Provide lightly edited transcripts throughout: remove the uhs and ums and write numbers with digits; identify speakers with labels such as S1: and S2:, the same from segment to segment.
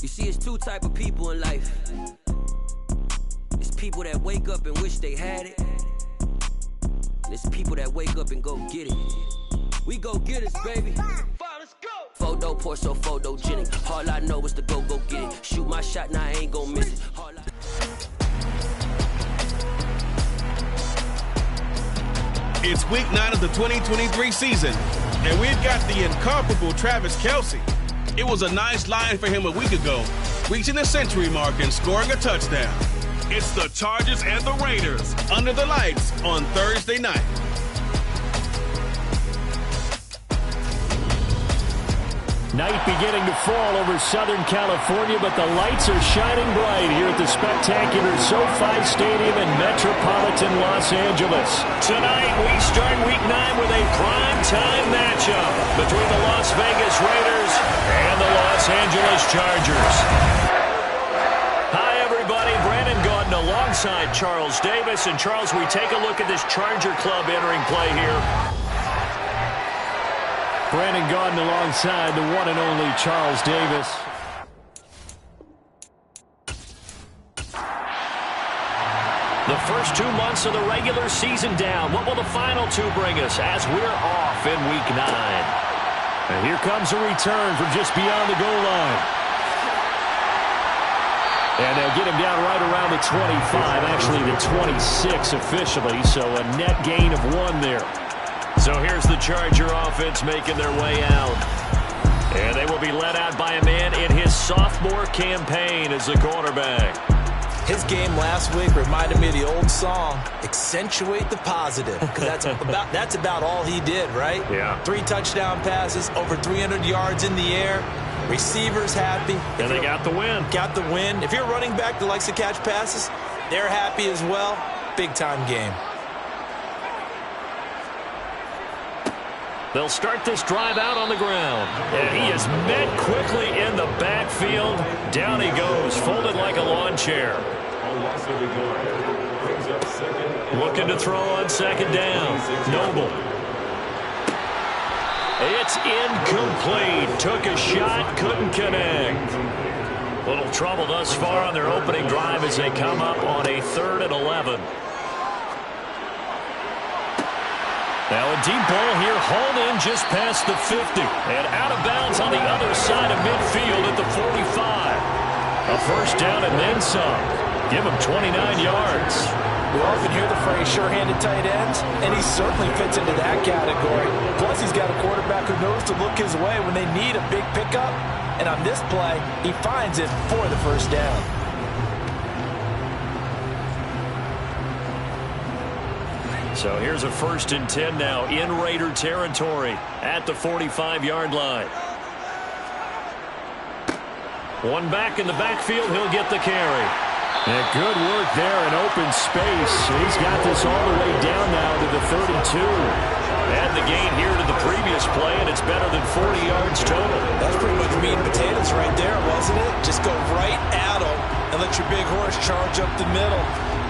S1: You see, it's two type of people in life. It's people that wake up and wish they had it. And it's people that wake up and go get it. We go get it, baby. Let's go. Photo, Porto, photogenic. All I know is to go get it. Shoot my shot, now I ain't gon' miss it.
S2: It's week 9 of the 2023 season, and we've got the incomparable Travis Kelce. It was a nice line for him a week ago, reaching the century mark and scoring a touchdown. It's the Chargers and the Raiders under the lights on Thursday night.
S3: Night beginning to fall over Southern California, but the lights are shining bright here at the spectacular SoFi Stadium in metropolitan Los Angeles. Tonight, we start Week 9 with a prime-time matchup between the Las Vegas Raiders and the Los Angeles Chargers. Hi, everybody. Brandon Gaudin alongside Charles Davis. And, Charles, we take a look at this Charger club entering play here. Brandon Gaudin alongside the one and only Charles Davis. The first 2 months of the regular season down. What will the final two bring us as we're off in Week 9? And here comes a return from just beyond the goal line. And they'll get him down right around the 25, actually the 26 officially, so a net gain of 1 there. So here's the Charger offense making their way out. And they will be led out by a man in his sophomore campaign as the quarterback.
S4: His game last week reminded me of the old song, Accentuate the Positive, because that's about all he did, right?
S3: Yeah.
S4: 3 touchdown passes, over 300 yards in the air, receivers happy.
S3: And they got the win.
S4: Got the win. If you're a running back that likes to catch passes, they're happy as well. Big-time game.
S3: They'll start this drive out on the ground. And he is met quickly in the backfield. Down he goes, folded like a lawn chair. Looking to throw on second down. Noble. It's incomplete. Took a shot, couldn't connect. Little trouble thus far on their opening drive as they come up on a 3rd and 11. Now a deep ball here, hauled in just past the 50. And out of bounds on the other side of midfield at the 45. A first down and then some. Give him 29 yards.
S4: We often hear the phrase sure-handed tight ends, and he certainly fits into that category. Plus, he's got a quarterback who knows to look his way when they need a big pickup. And on this play, he finds it for the first down.
S3: So here's a 1st and 10 now in Raider territory at the 45-yard line. One back in the backfield, he'll get the carry. And good work there in open space. He's got this all the way down now to the 32. Add the gain here to the previous play, and it's better than 40 yards total.
S4: That's pretty much meat and potatoes right there, wasn't it? Just go right at him and let your big horse charge up the middle.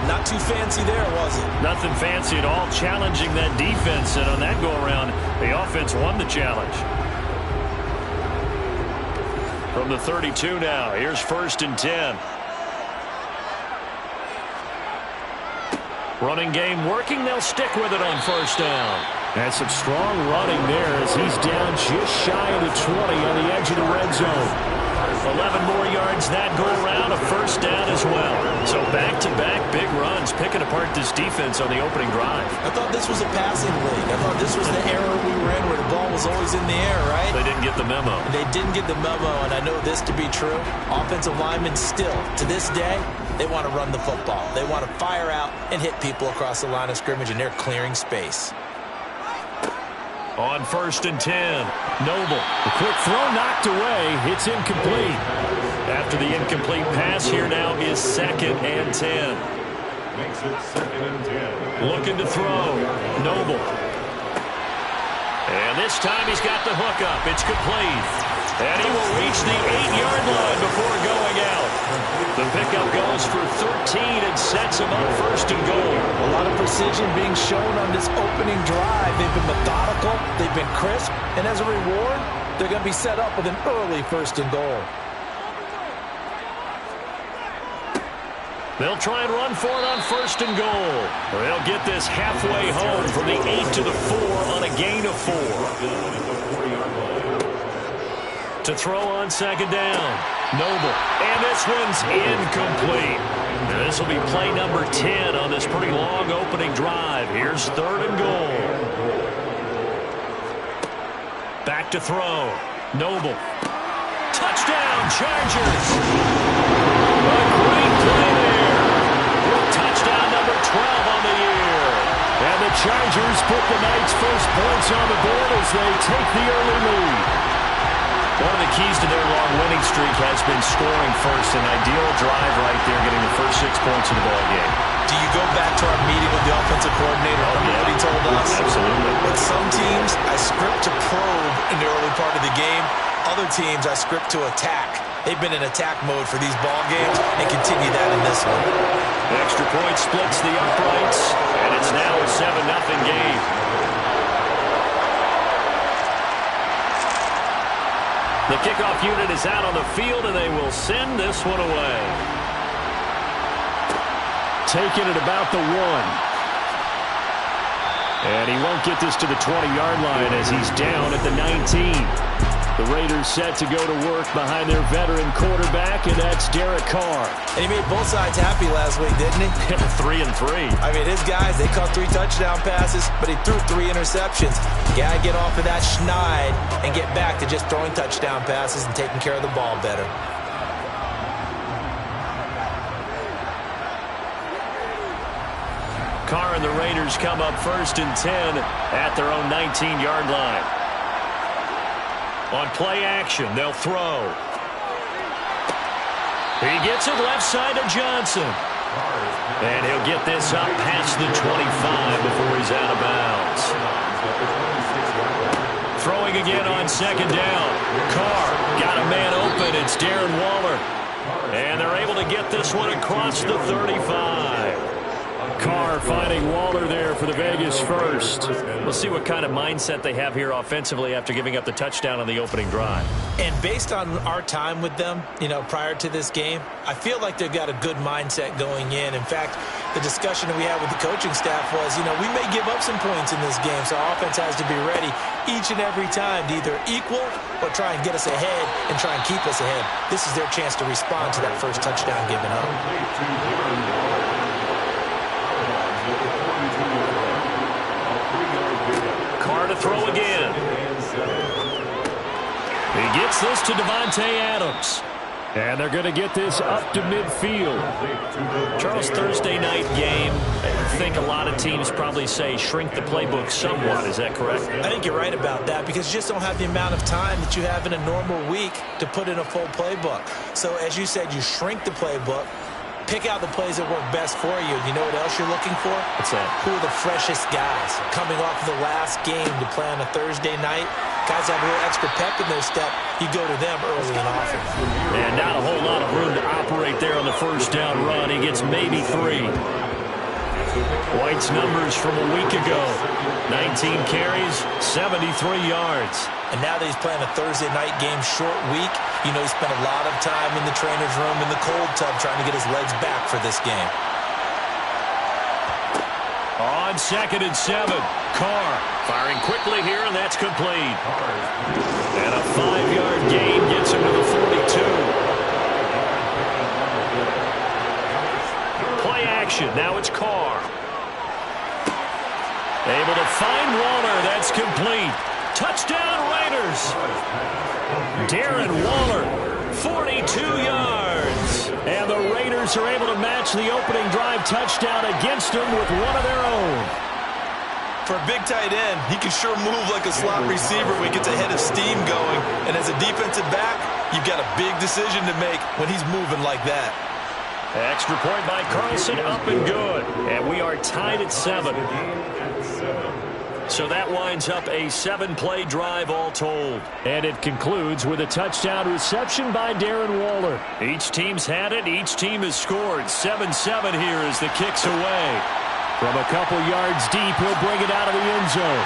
S4: Not too fancy there, was it?
S3: Nothing fancy at all, challenging that defense. And on that go-around, the offense won the challenge. From the 32 now, here's 1st and 10. Running game working, they'll stick with it on 1st down. And some strong running there as he's down just shy of the 20 on the edge of the red zone. 11 more yards that go around, a 1st down as well. So back-to-back big runs, picking apart this defense on the opening drive.
S4: I thought this was a passing league. I thought this was the era we were in where the ball was always in the air, right?
S3: They didn't get the memo.
S4: They didn't get the memo, and I know this to be true. Offensive linemen still, to this day, they want to run the football. They want to fire out and hit people across the line of scrimmage, and they're clearing space.
S3: On 1st and 10, Noble. The quick throw knocked away. It's incomplete. After the incomplete pass, here now is 2nd and 10.
S5: Makes it 2nd and 10.
S3: Looking to throw. Noble. And this time he's got the hook up. It's complete. And he will reach the 8-yard line before going out. The pickup goes for 13 and sets him up 1st and goal.
S4: A lot of precision being shown on this opening drive. They've been methodical, they've been crisp, and as a reward, they're going to be set up with an early 1st and goal.
S3: They'll try and run for it on 1st and goal. They'll get this halfway home from the 8 to the 4 on a gain of 4. To throw on 2nd down. Noble. And this one's incomplete. And this will be play number 10 on this pretty long opening drive. Here's 3rd and goal. Back to throw. Noble. Touchdown, Chargers. A great play there. Touchdown number 12 on the year. And the Chargers put the Knights' first points on the board as they take the early lead. One of the keys to their long winning streak has been scoring first. An ideal drive right there, getting the first 6 points of the ball game.
S4: Do you go back to our meeting with the offensive coordinator? Remember what he told us?
S3: Absolutely.
S4: With some teams, I script to probe in the early part of the game. Other teams, I script to attack. They've been in attack mode for these ball games and continue that in this one.
S3: The extra point splits the uprights, and it's now a 7-0 game. The kickoff unit is out on the field, and they will send this one away. Taking it about the 1. And he won't get this to the 20-yard line as he's down at the 19. The Raiders set to go to work behind their veteran quarterback, and that's Derek Carr.
S4: And he made both sides happy last week, didn't he?
S3: 3-3.
S4: I mean, his guys, they caught 3 touchdown passes, but he threw 3 interceptions. Got to get off of that schneid and get back to just throwing touchdown passes and taking care of the ball better.
S3: Carr and the Raiders come up 1st and 10 at their own 19-yard line. On play action, they'll throw. He gets it left side to Johnson. And he'll get this up past the 25 before he's out of bounds. Throwing again on 2nd down. Carr got a man open. It's Darren Waller. And they're able to get this one across the 35. Carr finding Waller there for the Vegas first. We'll see what kind of mindset they have here offensively after giving up the touchdown on the opening drive.
S4: And based on our time with them, prior to this game, I feel like they've got a good mindset going in. In fact, the discussion that we had with the coaching staff was, we may give up some points in this game, so our offense has to be ready each and every time to either equal or try and get us ahead and try and keep us ahead. This is their chance to respond to that first touchdown given up.
S3: Carr to throw again. He gets this to Davante Adams. And they're going to get this up to midfield. Charles, Thursday night game, I think a lot of teams probably say shrink the playbook somewhat. Is that correct?
S4: I think you're right about that because you just don't have the amount of time that you have in a normal week to put in a full playbook. So as you said, you shrink the playbook. Pick out the plays that work best for you. You know what else you're looking for?
S3: What's that?
S4: Who are the freshest guys coming off of the last game to play on a Thursday night? Guys have a little extra pep in their step. You go to them early and often.
S3: And not a whole lot of room to operate there on the first down run. He gets maybe 3. White's numbers from a week ago. 19 carries, 73 yards.
S4: And now that he's playing a Thursday night game, short week, he spent a lot of time in the trainer's room in the cold tub trying to get his legs back for this game.
S3: On 2nd and 7, Carr firing quickly here, and that's complete. And a 5-yard gain gets him to the 42. Play action. Now it's Carr. Able to find Waller. That's complete. Touchdown Raiders. Darren Waller, 42 yards. And the Raiders are able to match the opening drive touchdown against them with one of their own.
S4: For a big tight end, he can sure move like a slot receiver when he gets a head of steam going. And as a defensive back, you've got a big decision to make when he's moving like that.
S3: Extra point by Carlson, up and good. And we are tied at 7. So that winds up a 7-play drive all told. And it concludes with a touchdown reception by Darren Waller. Each team's had it. Each team has scored. 7-7 here as the kick's away. From a couple yards deep, he'll bring it out of the end zone.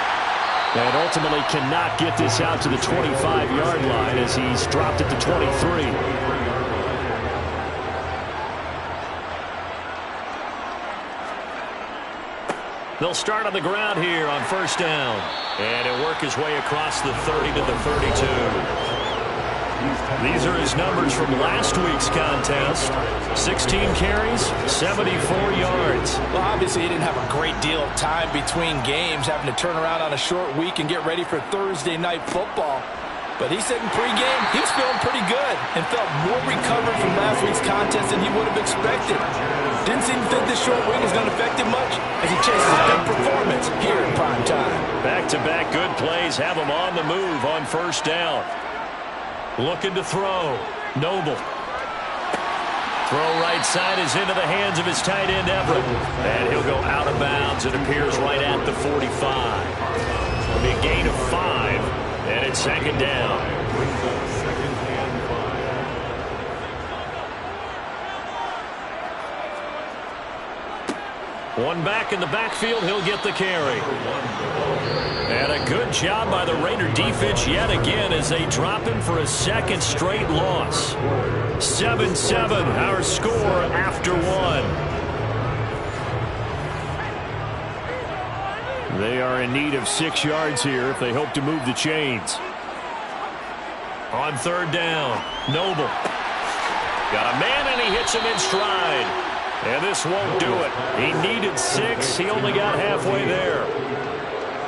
S3: And ultimately cannot get this out to the 25-yard line as he's dropped at the 23. They'll start on the ground here on first down. And he'll work his way across the 30 to the 32. These are his numbers from last week's contest. 16 carries, 74 yards.
S4: Well, obviously he didn't have a great deal of time between games, having to turn around on a short week and get ready for Thursday night football. But he said in pregame he was feeling pretty good and felt more recovered from last week's contest than he would have expected. Didn't seem to think this short week was going to affect him much as he chases a big performance here in prime time.
S3: Back-to-back good plays have him on the move on first down. Looking to throw. Noble. Throw right side is into the hands of his tight end, Everett. And he'll go out of bounds. It appears right at the 45. It'll be a gain of 5, and it's second down. One back in the backfield, he'll get the carry. And a good job by the Raider defense yet again as they drop him for a second straight loss. 7-7, our score after one. They are in need of 6 yards here if they hope to move the chains. On third down, Noble. Got a man and he hits him in stride. And this won't do it. He needed 6. He only got halfway there.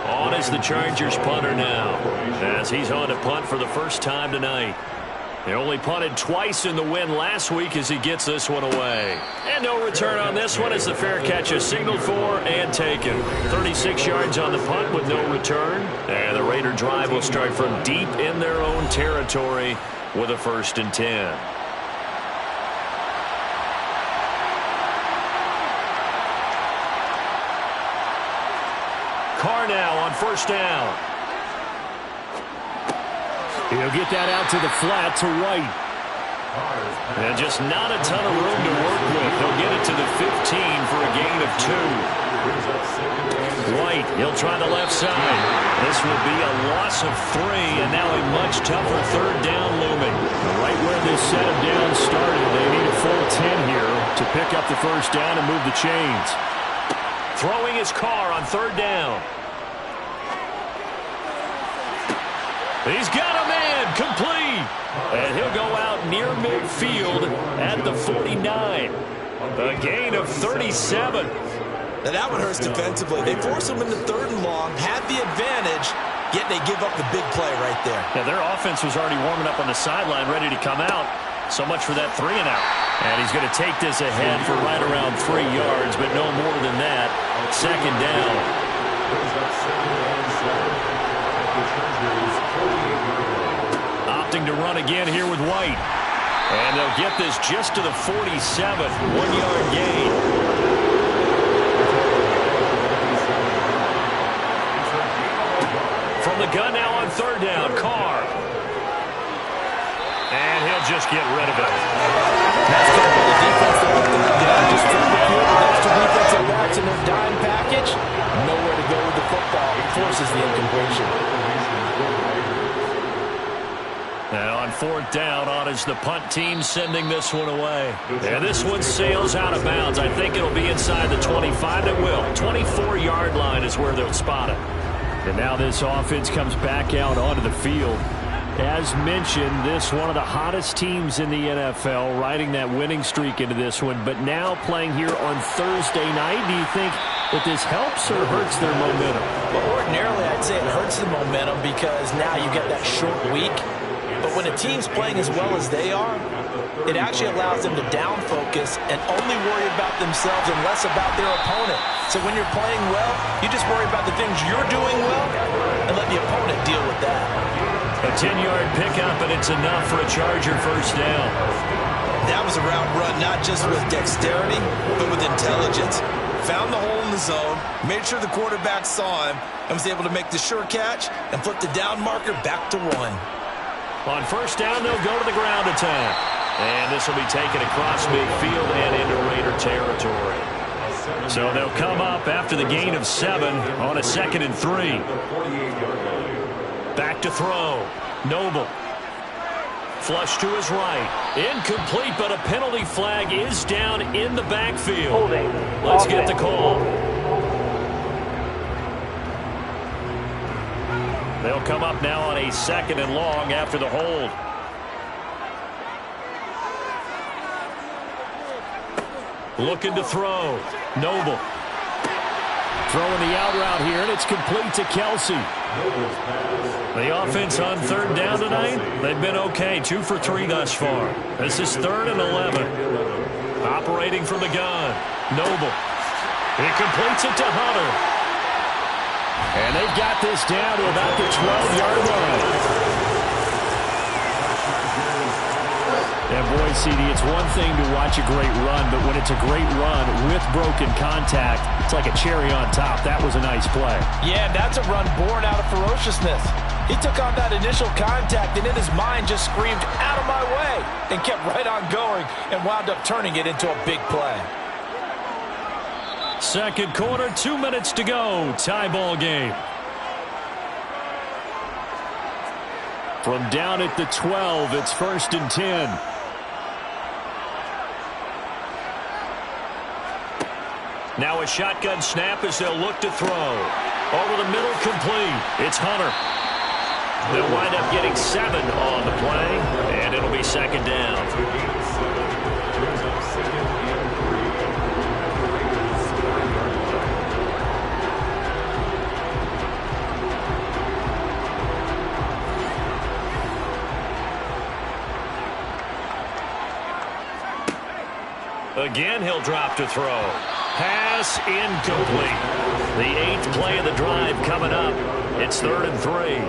S3: On is the Chargers punter now, as he's on to punt for the first time tonight. They only punted twice in the win last week as he gets this one away. And no return on this one as the fair catch is signaled for and taken. 36 yards on the punt with no return. And the Raider drive will start from deep in their own territory with a 1st and 10. Carr now on first down. He'll get that out to the flat to White. And just not a ton of room to work with. He'll get it to the 15 for a gain of 2. White, he'll try the left side. This will be a loss of 3, and now a much tougher third down looming. Right where this set of downs started, they need a full 10 here to pick up the first down and move the chains. Throwing his Carr on third down. He's got a man, complete. And he'll go out near midfield at the 49. A gain of 37.
S4: Now that one hurts defensively. They force him into third and long, have the advantage, yet they give up the big play right there.
S3: Yeah, their offense was already warming up on the sideline, ready to come out. So much for that 3 and out. And he's going to take this ahead for right around 3 yards, but no more than that. Second down. Opting to run again here with White. And they'll get this just to the 47. 1-yard gain. From the gun now on third down, Carr. And he'll just get rid of it.
S4: That's going to be the defense that put them down. Just from the field with extra defensive backs in their dime package. Nowhere to go with the football. It forces the incompletion.
S3: Now on fourth down, on is the punt team sending this one away. And this one sails out of bounds. I think it'll be inside the 25. It will. 24-yard line is where they'll spot it. And now this offense comes back out onto the field. As mentioned, this one of the hottest teams in the NFL, riding that winning streak into this one, but now playing here on Thursday night. Do you think that this helps or hurts their momentum?
S4: Well, ordinarily, I'd say it hurts the momentum because now you get that short week. But when a team's playing as well as they are, it actually allows them to down focus and only worry about themselves and less about their opponent. So when you're playing well, you just worry about the things you're doing well and let the opponent deal with that.
S3: A 10-yard pickup, and it's enough for a Charger first down.
S4: That was a route run, not just with dexterity, but with intelligence. Found the hole in the zone, made sure the quarterback saw him, and was able to make the sure catch and flip the down marker back to 1.
S3: On first down, they'll go to the ground attack. And this will be taken across midfield and into Raider territory. So they'll come up after the gain of 7 on a 2nd and 3. Back to throw. Noble. Flush to his right. Incomplete, but a penalty flag is down in the backfield. Let's get the call. They'll come up now on a 2nd and long after the hold. Looking to throw. Noble. Throwing the out route here, and it's complete to Kelce. The offense on 3rd down tonight, they've been okay. 2 for 3 thus far. This is 3rd and 11. Operating from the gun. Noble. He completes it to Hunter. And they've got this down to about the 12-yard line. And boy, CD, it's one thing to watch a great run, but when it's a great run with broken contact, it's like a cherry on top. That was a nice play.
S4: Yeah, that's a run born out of ferociousness. He took on that initial contact and in his mind just screamed, "Out of my way," and kept right on going and wound up turning it into a big play.
S3: 2nd quarter, 2 minutes to go. Tie ball game. From down at the 12, it's 1st and 10. Now a shotgun snap as they'll look to throw. Over the middle, complete. It's Hunter. They'll wind up getting 7 on the play, and it'll be 2nd down. Again, he'll drop to throw. Pass incomplete. The 8th play of the drive coming up. It's 3rd and 3.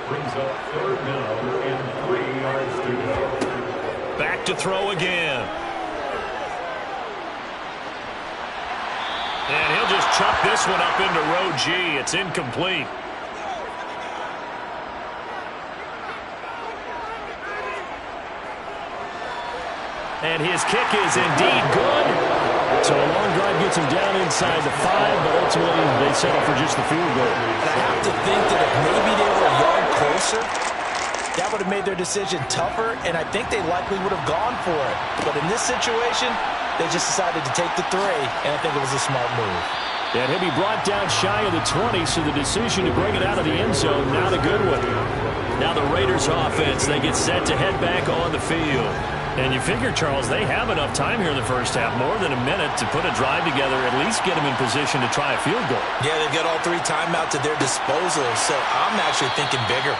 S5: Brings up 3rd down and 3 yards to go.
S3: Back to throw again. And he'll just chuck this one up into row G. It's incomplete. And his kick is indeed good. So a long drive gets him down inside the 5, but ultimately they settle for just the field goal.
S4: And I have to think that if maybe they were a yard closer, that would have made their decision tougher, and I think they likely would have gone for it. But in this situation, they just decided to take the 3, and I think it was a smart move.
S3: And he'll be brought down shy of the 20, so the decision to bring it out of the end zone, not a good one. Now the Raiders offense, they get set to head back on the field. And you figure, Charles, they have enough time here in the first half, more than a minute, to put a drive together, at least get them in position to try a field goal.
S4: Yeah, they've got all 3 timeouts at their disposal, so I'm actually thinking bigger.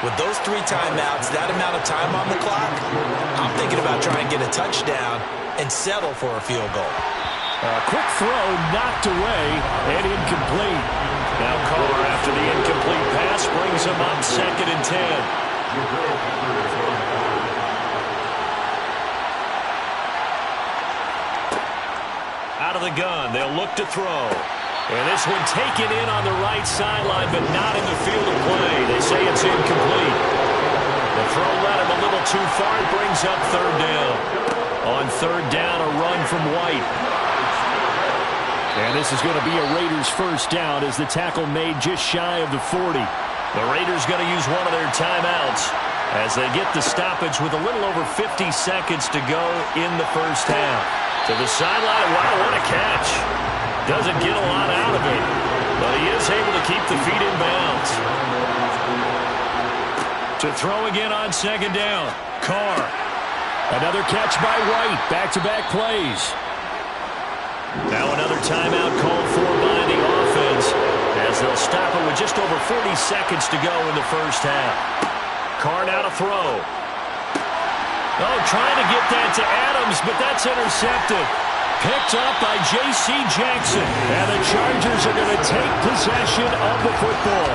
S4: With those 3 timeouts, that amount of time on the clock, I'm thinking about trying to get a touchdown and settle for a field goal.
S3: A quick throw knocked away and incomplete. Now Carr, after the incomplete pass, brings him up 2nd and 10. Out of the gun, they'll look to throw. And this one taken in on the right sideline, but not in the field of play. They say it's incomplete. The throw led him a little too far. It brings up 3rd down. On 3rd down, a run from White. And this is going to be a Raiders 1st down as the tackle made just shy of the 40. The Raiders going to use one of their timeouts as they get the stoppage with a little over 50 seconds to go in the first half. To the sideline. Wow, what a catch. Doesn't get a lot out of it, but he is able to keep the feet in bounds. To throw again on 2nd down. Carr. Another catch by White. Back-to-back plays. Now another timeout called for by the offense as they'll stop it with just over 40 seconds to go in the first half. Carr now to throw. Oh, trying to get that to Adams, but that's intercepted. Picked up by J.C. Jackson. And the Chargers are going to take possession of the football.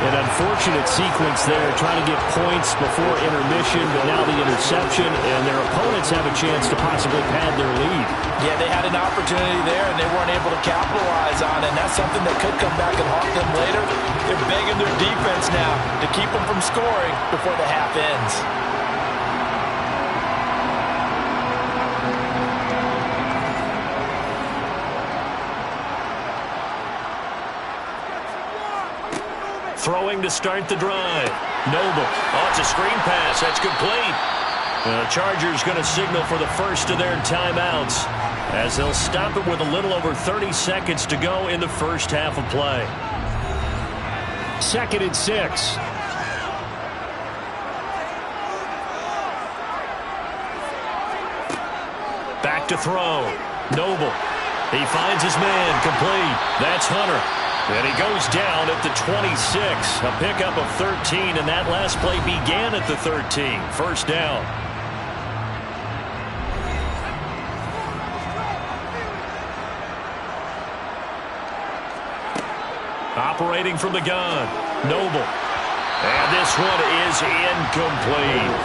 S3: An unfortunate sequence there, trying to get points before intermission, but now the interception, and their opponents have a chance to possibly pad their lead.
S4: Yeah, they had an opportunity there, and they weren't able to capitalize on it, and that's something that could come back and haunt them later. They're begging their defense now to keep them from scoring before the half ends.
S3: Throwing to start the drive. Noble. Oh, it's a screen pass. That's complete. The Chargers going to signal for the first of their timeouts as they'll stop it with a little over 30 seconds to go in the first half of play. 2nd and 6. Back to throw. Noble. He finds his man. Complete. That's Hunter. And he goes down at the 26. A pickup of 13, and that last play began at the 13. First down. Operating from the gun. Noble. And this one is incomplete.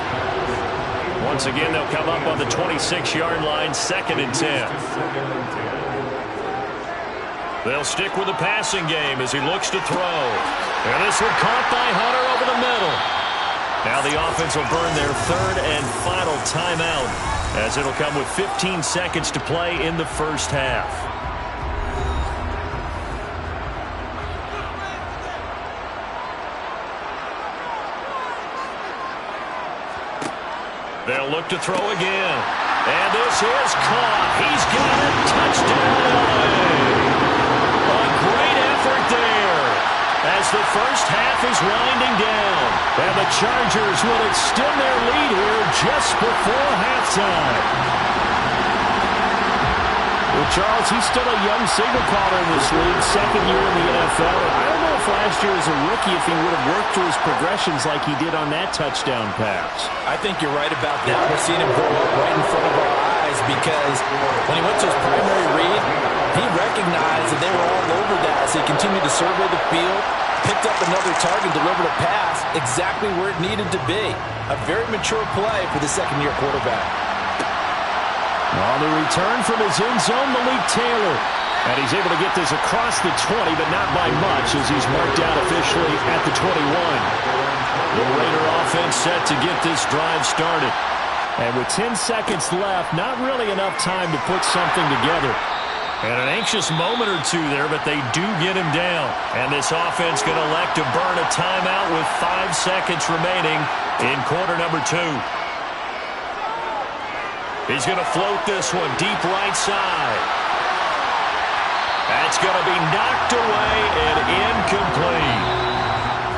S3: Once again, they'll come up on the 26-yard line, 2nd and 10. They'll stick with the passing game as he looks to throw. And this one caught by Hunter over the middle. Now the offense will burn their 3rd and final timeout, as it'll come with 15 seconds to play in the first half. They'll look to throw again. And this is caught. He's got it. Touchdown, LA. A great effort there as the first half is winding down. And the Chargers will extend their lead here just before halftime. Well, Charles, he's still a young signal caller in this league, 2nd year in the NFL. I don't know if last year as a rookie if he would have worked through his progressions like he did on that touchdown pass.
S4: I think you're right about that. We're seeing him grow up right in front of our eyes because when he went to his primary read, he recognized that they were all over that as he continued to survey the field, picked up another target, delivered a pass exactly where it needed to be. A very mature play for the second-year quarterback.
S3: On the return from his end zone, Malik Taylor. And he's able to get this across the 20, but not by much as he's marked out officially at the 21. The Raider offense set to get this drive started. And with 10 seconds left, not really enough time to put something together. And an anxious moment or two there, but they do get him down. And this offense going to elect to burn a timeout with 5 seconds remaining in quarter number 2. He's going to float this one deep right side. That's going to be knocked away and incomplete.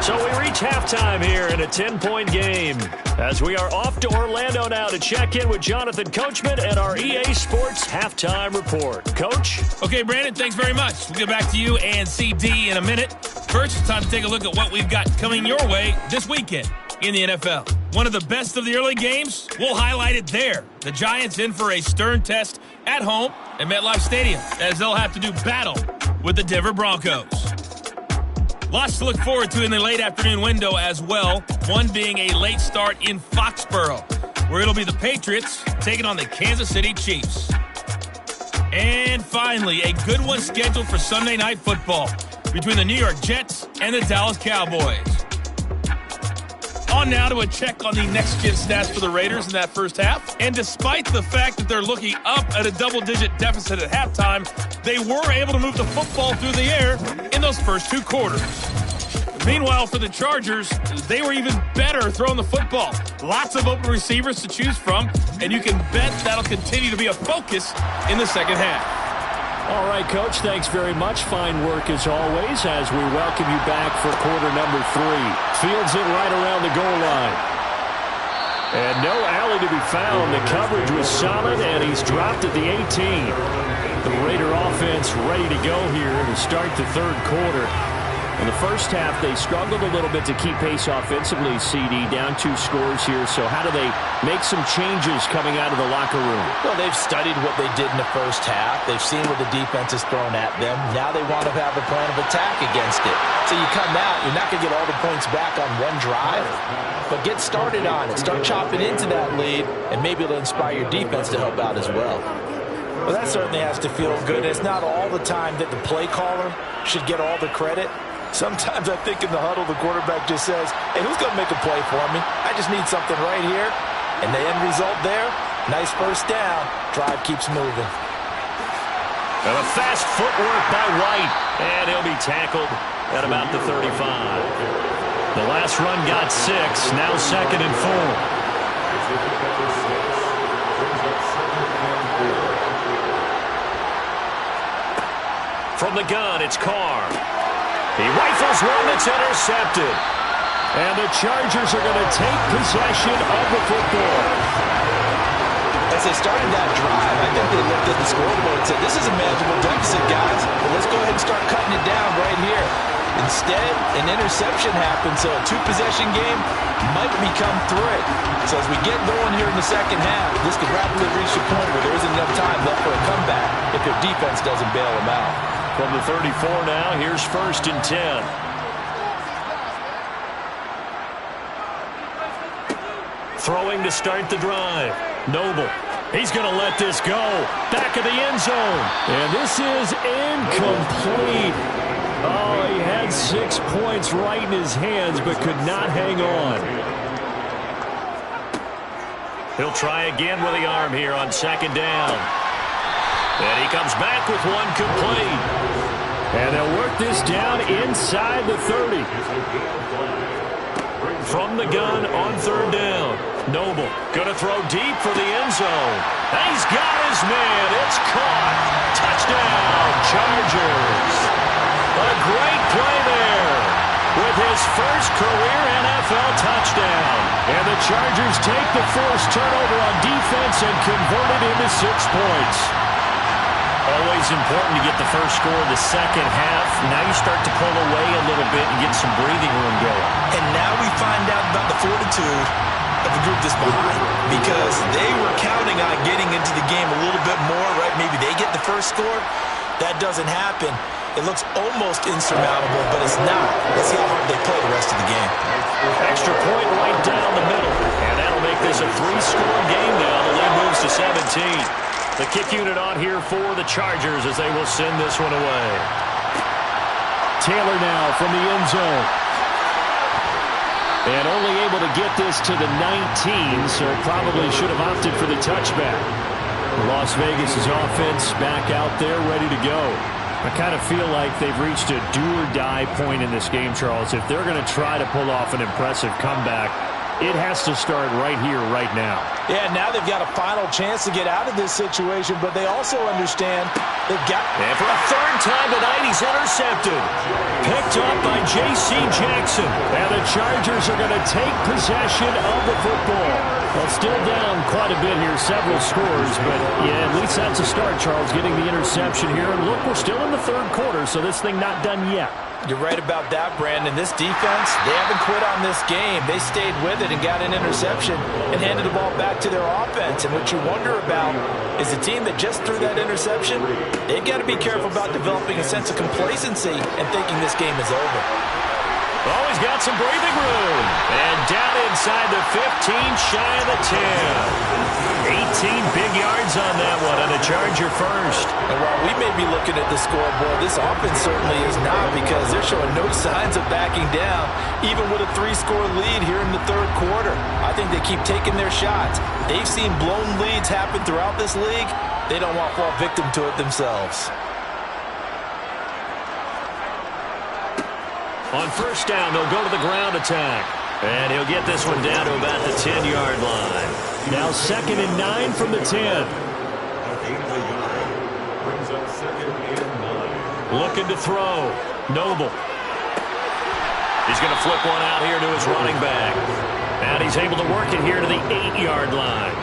S3: So we reach halftime here in a 10-point game as we are off to Orlando now to check in with Jonathan Coachman and our EA Sports Halftime Report. Coach?
S6: Okay, Brandon, thanks very much. We'll get back to you and CD in a minute. First, it's time to take a look at what we've got coming your way this weekend in the NFL. One of the best of the early games, we'll highlight it there. The Giants in for a stern test at home at MetLife Stadium as they'll have to do battle with the Denver Broncos. Lots to look forward to in the late afternoon window as well, one being a late start in Foxborough, where it'll be the Patriots taking on the Kansas City Chiefs. And finally, a good one scheduled for Sunday Night Football between the New York Jets and the Dallas Cowboys. On now to a check on the next-gen stats for the Raiders in that first half. And despite the fact that they're looking up at a double-digit deficit at halftime, they were able to move the football through the air in those first 2 quarters. Meanwhile, for the Chargers, they were even better throwing the football. Lots of open receivers to choose from, and you can bet that'll continue to be a focus in the second half.
S3: All right, Coach, thanks very much. Fine work as always as we welcome you back for quarter number 3. Fields it right around the goal line. And no alley to be found. The coverage was solid, and he's dropped at the 18. The Raider offense ready to go here to start the 3rd quarter. In the first half, they struggled a little bit to keep pace offensively, CD, down 2 scores here. So how do they make some changes coming out of the locker room?
S4: Well, they've studied what they did in the first half. They've seen what the defense has thrown at them. Now they want to have a plan of attack against it. So you come out, you're not going to get all the points back on one drive, but get started on it. Start chopping into that lead, and maybe it'll inspire your defense to help out as well. Well, that certainly has to feel good. It's not all the time that the play caller should get all the credit. Sometimes I think in the huddle, the quarterback just says, hey, who's going to make a play for me? I just need something right here. And the end result there, nice first down. Drive keeps moving.
S3: And a fast footwork by White. And he'll be tackled at about the 35. The last run got 6. Now 2nd and 4. From the gun, it's Carr. He rifles one that's intercepted. And the Chargers are going to take possession of the football.
S4: As they started that drive, I think they looked at the scoreboard and said, this is a manageable deficit, guys, but let's go ahead and start cutting it down right here. Instead, an interception happened, so a two-possession game might become three. So as we get going here in the second half, this could rapidly reach a point where there isn't enough time left for a comeback if their defense doesn't bail them out.
S3: From the 34 now, here's 1st and 10. Throwing to start the drive. Noble. He's going to let this go. Back of the end zone. And this is incomplete. Oh, he had 6 points right in his hands, but could not hang on. He'll try again with the arm here on 2nd down. And he comes back with one complete. And they'll work this down inside the 30. From the gun on 3rd down. Noble going to throw deep for the end zone. He's got his man. It's caught. Touchdown, Chargers. A great play there with his first career NFL touchdown. And the Chargers take the first turnover on defense and convert it into 6 points. Always important to get the first score of the second half. Now you start to pull away a little bit and get some breathing room going.
S4: And now we find out about the fortitude of the group that's behind, because they were counting on getting into the game a little bit more, right? Maybe they get the first score. That doesn't happen. It looks almost insurmountable, but it's not. Let's see how hard they play the rest of the game.
S3: Extra point right down the middle. And that'll make this a 3-score game now. The lead moves to 17. The kick unit on here for the Chargers as they will send this one away. Taylor now from the end zone. And only able to get this to the 19, so probably should have opted for the touchback. Las Vegas' offense back out there ready to go. I kind of feel like they've reached a do-or-die point in this game, Charles. If they're going to try to pull off an impressive comeback, it has to start right here, right now.
S4: Yeah, now they've got a final chance to get out of this situation, but they also understand they've got...
S3: And for a 3rd time tonight, he's intercepted. Picked up by J.C. Jackson. And the Chargers are going to take possession of the football. Well, still down quite a bit here, several scores, but yeah, at least that's a start, Charles, getting the interception here. And look, we're still in the 3rd quarter, so this thing not done yet.
S4: You're right about that, Brandon. This defense, they haven't quit on this game. They stayed with it and got an interception and handed the ball back to their offense. And what you wonder about is the team that just threw that interception, they've got to be careful about developing a sense of complacency and thinking this game is over.
S3: Oh, he's got some breathing room. And down inside the 15, shy of the 10. 18 big yards on that one, and a Charger first.
S4: And while we may be looking at the scoreboard, this offense certainly is not, because they're showing no signs of backing down, even with a 3-score lead here in the 3rd quarter. I think they keep taking their shots. They've seen blown leads happen throughout this league. They don't want to fall victim to it themselves.
S3: On 1st down, they'll go to the ground attack. And he'll get this one down to about the 10-yard line. Now 2nd and 9 from the 10. Looking to throw. Noble. He's going to flip one out here to his running back. And he's able to work it here to the 8-yard line.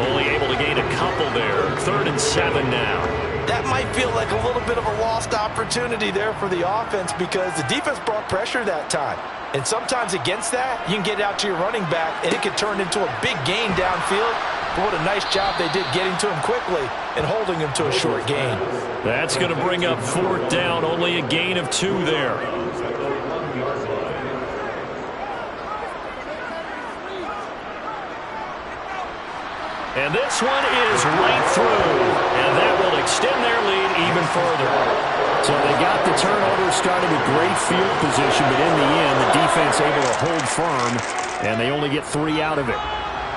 S3: Only able to gain a couple there. 3rd and 7 now.
S4: That might feel like a little bit of a lost opportunity there for the offense, because the defense brought pressure that time. And sometimes against that, you can get out to your running back, and it can turn into a big gain downfield. But what a nice job they did getting to him quickly and holding him to a short gain.
S3: That's going to bring up 4th down, only a gain of 2 there. And this one is right through, and that will extend their lead even further. So they got the turnover, started with great field position, but in the end, the defense able to hold firm, and they only get 3 out of it.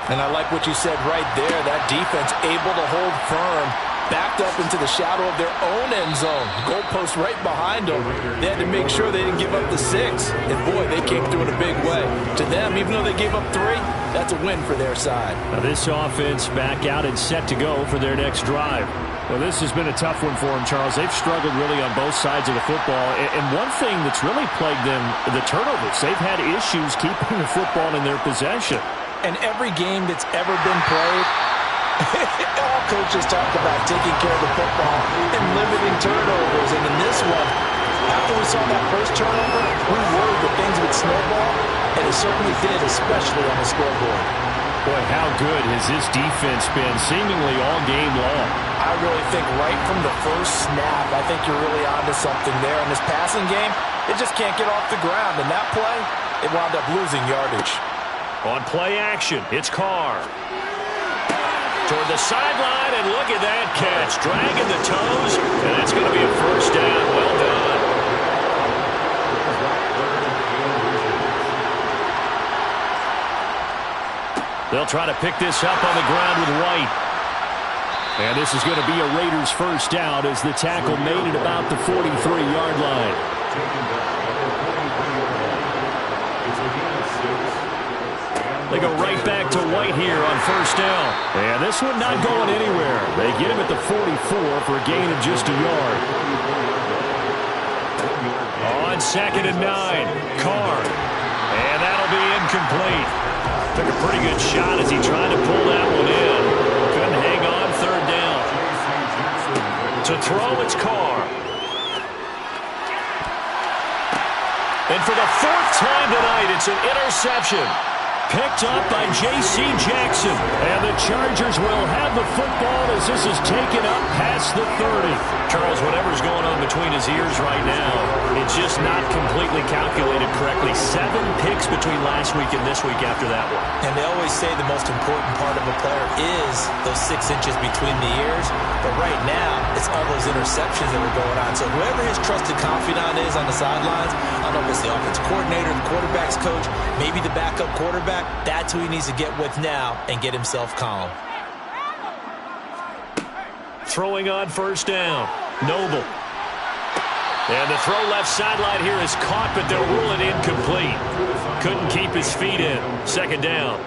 S4: And I like what you said right there, that defense able to hold firm backed up into the shadow of their own end zone. Goalpost right behind them. They had to make sure they didn't give up the 6. And, boy, they came through in a big way. To them, even though they gave up 3, that's a win for their side.
S3: Now this offense back out and set to go for their next drive. Well, this has been a tough one for them, Charles. They've struggled really on both sides of the football. And one thing that's really plagued them, the turnovers. They've had issues keeping the football in their possession.
S4: And every game that's ever been played, all coaches talk about taking care of the football and limiting turnovers. And in this one, after we saw that first turnover, we worried that things would snowball, and it certainly did, especially on the scoreboard.
S3: Boy, how good has this defense been seemingly all game long?
S4: I really think right from the first snap, I think you're really onto something there. In this passing game, it just can't get off the ground. And that play, it wound up losing yardage.
S3: On play action, it's Carr. Toward the sideline, and look at that catch. Dragging the toes, and that's going to be a first down. Well done. They'll try to pick this up on the ground with White. And this is going to be a Raiders first down as the tackle made it about the 43-yard line. They go right back to White here on first down. And this one not going anywhere. They get him at the 44 for a gain of just a yard. On 2nd and 9, Carr. And that'll be incomplete. Took a pretty good shot as he tried to pull that one in. Couldn't hang on 3rd down. To throw, it's Carr. And for the 4th time tonight, it's an interception. Picked up by J.C. Jackson. And the Chargers will have the football as this is taken up past the 30. Charles, whatever's going on between his ears right now, it's just not completely calculated correctly. 7 picks between last week and this week after that one.
S4: And they always say the most important part of a player is those 6 inches between the ears. But right now, it's all those interceptions that are going on. So whoever his trusted confidant is on the sidelines, I don't know if it's the offensive coordinator, the quarterback's coach, maybe the backup quarterback, that's who he needs to get with now and get himself calm.
S3: Throwing on first down, Noble. And the throw left sideline here is caught, but they'll rule it incomplete. Couldn't keep his feet in. 2nd down.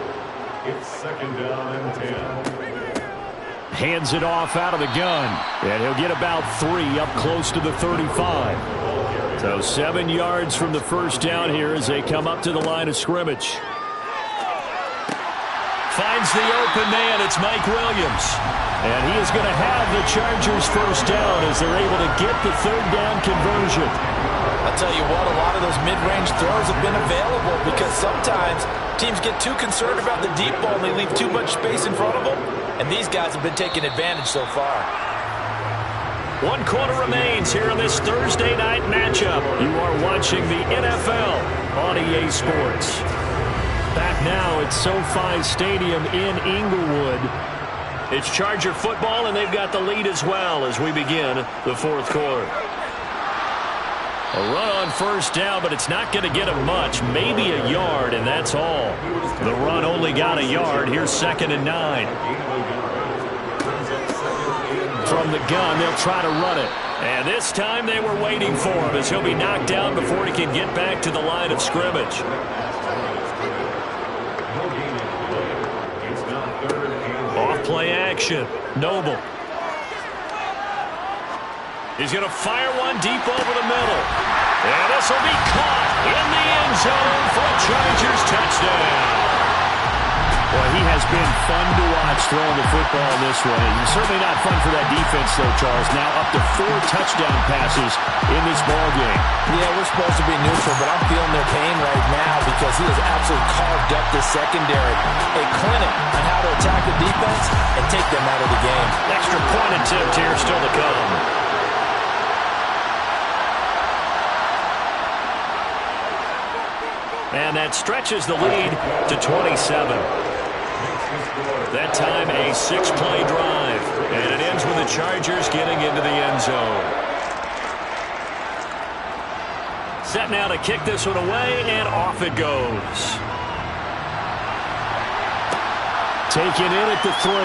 S5: It's 2nd down and 10.
S3: Hands it off out of the gun. And he'll get about 3 up close to the 35. So 7 yards from the first down here as they come up to the line of scrimmage. Finds the open man. It's Mike Williams. And he is going to have the Chargers first down as they're able to get the 3rd down conversion.
S4: I'll tell you what, a lot of those mid-range throws have been available because sometimes teams get too concerned about the deep ball and they leave too much space in front of them. And these guys have been taking advantage so far.
S3: 1 quarter remains here on this Thursday night matchup. You are watching the NFL on EA Sports. Back now at SoFi Stadium in Inglewood. It's Charger football, and they've got the lead as well as we begin the 4th quarter. A run on first down, but it's not going to get him much. Maybe a yard, and that's all. The run only got a yard. Here's 2nd and 9. From the gun, they'll try to run it. And this time they were waiting for him as he'll be knocked down before he can get back to the line of scrimmage. Off play action. Noble. He's going to fire one deep over the middle. And this will be caught in the end zone for a Chargers touchdown. Boy, he has been fun to watch throwing the football in this one. And certainly not fun for that defense, though, Charles. Now up to 4 touchdown passes in this ballgame.
S4: Yeah, we're supposed to be neutral, but I'm feeling their pain right now because he has absolutely carved up the secondary. A clinic on how to attack the defense and take them out of the game.
S3: Extra point attempt here still to come. And that stretches the lead to 27. That time a 6-play drive. And it ends with the Chargers getting into the end zone. Set now to kick this one away, and off it goes. Taken in at the 3.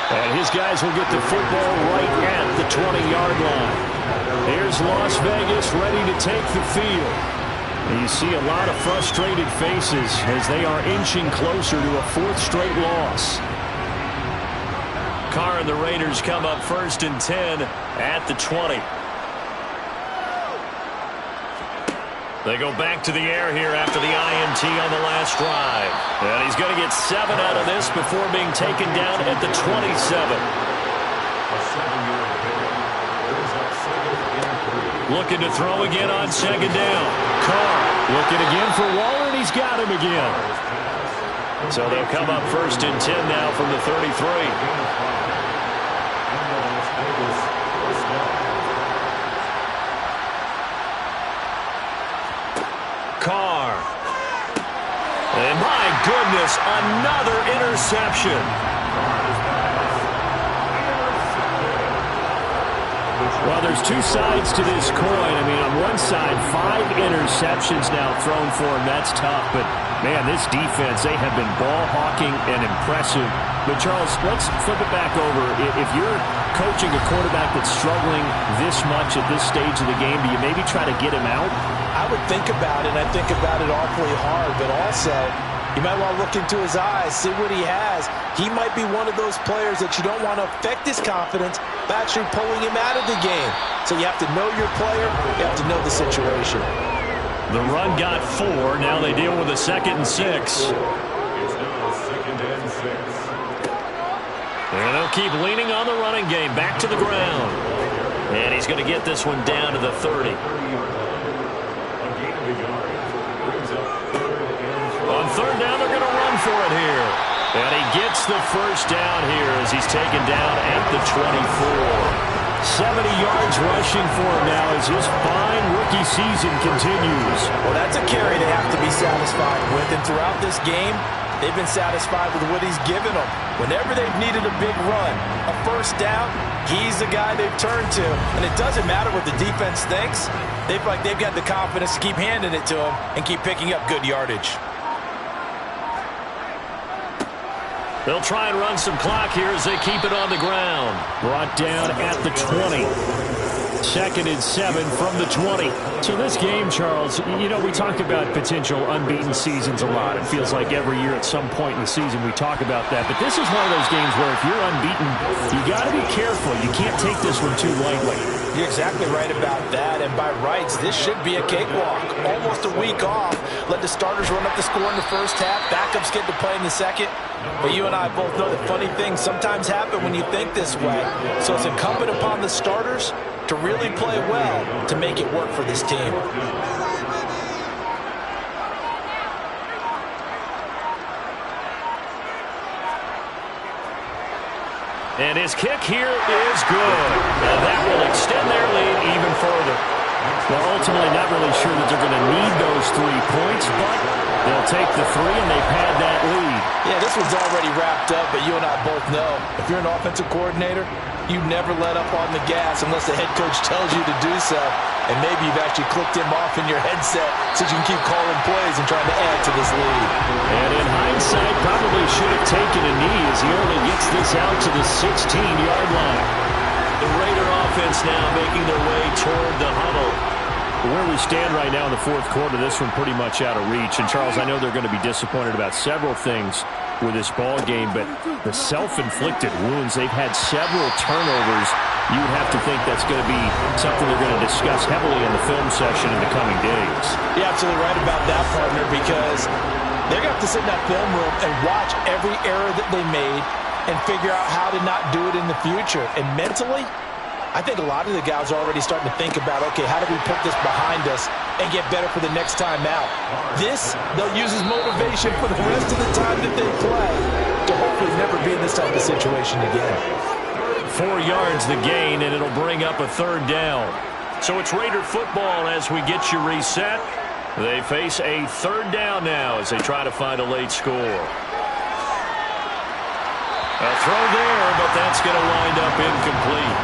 S3: And his guys will get the football right at the 20-yard line. Here's Las Vegas ready to take the field. And you see a lot of frustrated faces as they are inching closer to a fourth straight loss. Carr and the Raiders come up 1st and 10 at the 20. They go back to the air here after the INT on the last drive. And he's going to get 7 out of this before being taken down at the 27. Looking to throw again on 2nd down. Carr looking again for Waller, and he's got him again. So they'll come up 1st and 10 now from the 33. Carr. And my goodness, another interception. Well, there's two sides to this coin. I mean, on one side, 5 interceptions now thrown for him. That's tough. But, man, this defense, they have been ball hawking and impressive. But, Charles, let's flip it back over. If you're coaching a quarterback that's struggling this much at this stage of the game, do you maybe try to get him out?
S4: I would think about it, and I think about it awfully hard. But also, you might want to look into his eyes, see what he has. He might be one of those players that you don't want to affect his confidence by actually pulling him out of the game. So you have to know your player. You have to know the situation.
S3: The run got 4. Now they deal with a 2nd and 6.
S5: It's now 2nd and 6.
S3: And they'll keep leaning on the running game. Back to the ground. And he's going to get this one down to the 30. On 3rd down, they're going to run for it here. And he gets the 1st down here as he's taken down at the 24. 70 yards rushing for him now as his fine rookie season continues.
S4: Well, that's a carry they have to be satisfied with. And throughout this game, they've been satisfied with what he's given them. Whenever they've needed a big run, a 1st down, he's the guy they've turned to. And it doesn't matter what the defense thinks. They've got the confidence to keep handing it to him and keep picking up good yardage.
S3: They'll try and run some clock here as they keep it on the ground. Brought down at the 20. 2nd and 7 from the 20. So this game, Charles, you know, we talk about potential unbeaten seasons a lot. It feels like every year at some point in the season we talk about that. But this is one of those games where if you're unbeaten, you got to be careful. You can't take this one too lightly.
S4: You're exactly right about that. And by rights, this should be a cakewalk. Almost a week off. Let the starters run up the score in the 1st half. Backups get to play in the 2nd. But you and I both know that funny things sometimes happen when you think this way. So it's incumbent upon the starters to really play well to make it work for this team.
S3: And his kick here is good. And that will extend their lead even further. Well, ultimately, not really sure that they're going to need those 3 points, but they'll take the 3 and they pad that lead.
S4: Yeah, this one's already wrapped up, but you and I both know if you're an offensive coordinator, you never let up on the gas unless the head coach tells you to do so. And maybe you've actually clicked him off in your headset so you can keep calling plays and trying to add to this lead.
S3: And in hindsight, probably should have taken a knee as he only gets this out to the 16-yard line. The Raider offense now making their way toward the huddle. Where we stand right now in the 4th quarter, this one pretty much out of reach. And, Charles, I know they're going to be disappointed about several things with this ball game, but the self-inflicted wounds, they've had several turnovers. You would have to think that's going to be something they're going to discuss heavily in the film session in the coming days.
S4: You're absolutely right about that, partner, because they're going to have to sit in that film room and watch every error that they made and figure out how to not do it in the future. And mentally, I think a lot of the guys are already starting to think about, okay, how do we put this behind us and get better for the next time out? This, they'll use as motivation for the rest of the time that they play to hopefully never be in this type of situation again.
S3: 4 yards the gain, and it'll bring up a 3rd down. So it's Raider football as we get you reset. They face a 3rd down now as they try to find a late score. A throw there, but that's going to wind up incomplete.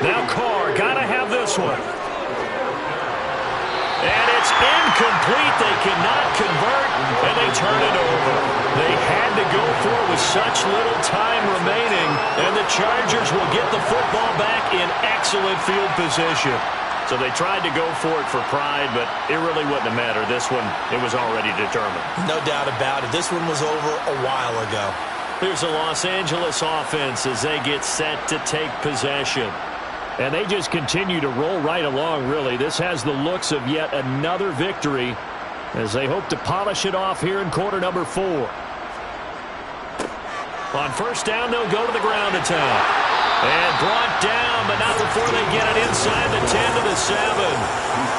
S3: Now Carr, got to have this one. And it's incomplete. They cannot convert, and they turn it over. They had to go for it with such little time remaining, and the Chargers will get the football back in excellent field position. So they tried to go for it for pride, but it really wouldn't have mattered. This one, it was already determined.
S4: No doubt about it. This one was over a while ago.
S3: Here's the Los Angeles offense as they get set to take possession. And they just continue to roll right along, really. This has the looks of yet another victory as they hope to polish it off here in quarter number 4. On first down, they'll go to the ground attack. And brought down, but not before they get it inside the 10 to the 7.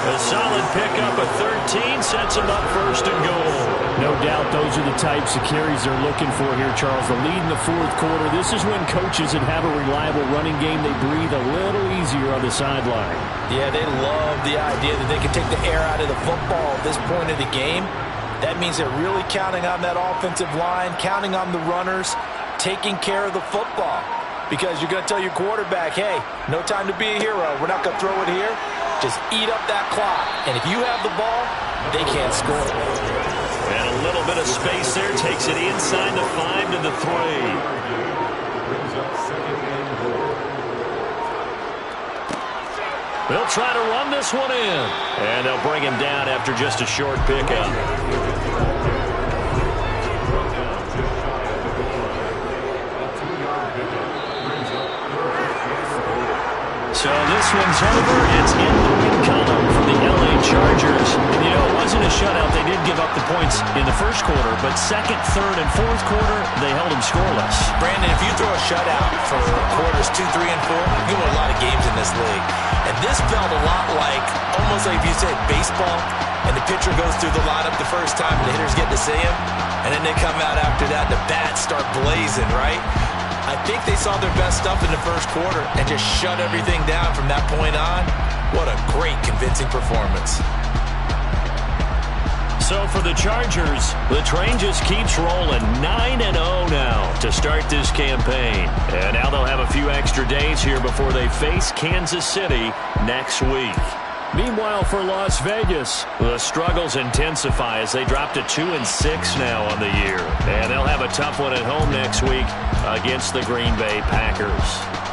S3: A solid pickup of 13 sets them up first and goal. No doubt those are the types of carries they're looking for here, Charles. The lead in the fourth quarter. This is when coaches that have a reliable running game, they breathe a little easier on the sideline.
S4: Yeah, they love the idea that they can take the air out of the football at this point of the game. That means they're really counting on that offensive line, counting on the runners, taking care of the football. Because you're going to tell your quarterback, hey, no time to be a hero. We're not going to throw it here. Just eat up that clock. And if you have the ball, they can't score.
S3: And a little bit of space there. Takes it inside the 5 to the 3. They'll try to run this one in. And they'll bring him down after just a short pickup. So this one's over. It's in the win column for the LA Chargers. And, you know, it wasn't a shutout. They did give up the points in the first quarter, but second, third, and fourth quarter, they held them scoreless.
S4: Brandon, if you throw a shutout for quarters 2, 3, and 4, you win a lot of games in this league. And this felt a lot like, almost like if you said baseball, and the pitcher goes through the lineup the first time, and the hitters get to see him, and then they come out after that, and the bats start blazing, right? I think they saw their best stuff in the first quarter and just shut everything down from that point on. What a great, convincing performance.
S3: So for the Chargers, the train just keeps rolling 9-0 now to start this campaign. And now they'll have a few extra days here before they face Kansas City next week. Meanwhile, for Las Vegas, the struggles intensify as they drop to 2-6 now on the year. And they'll have a tough one at home next week against the Green Bay Packers.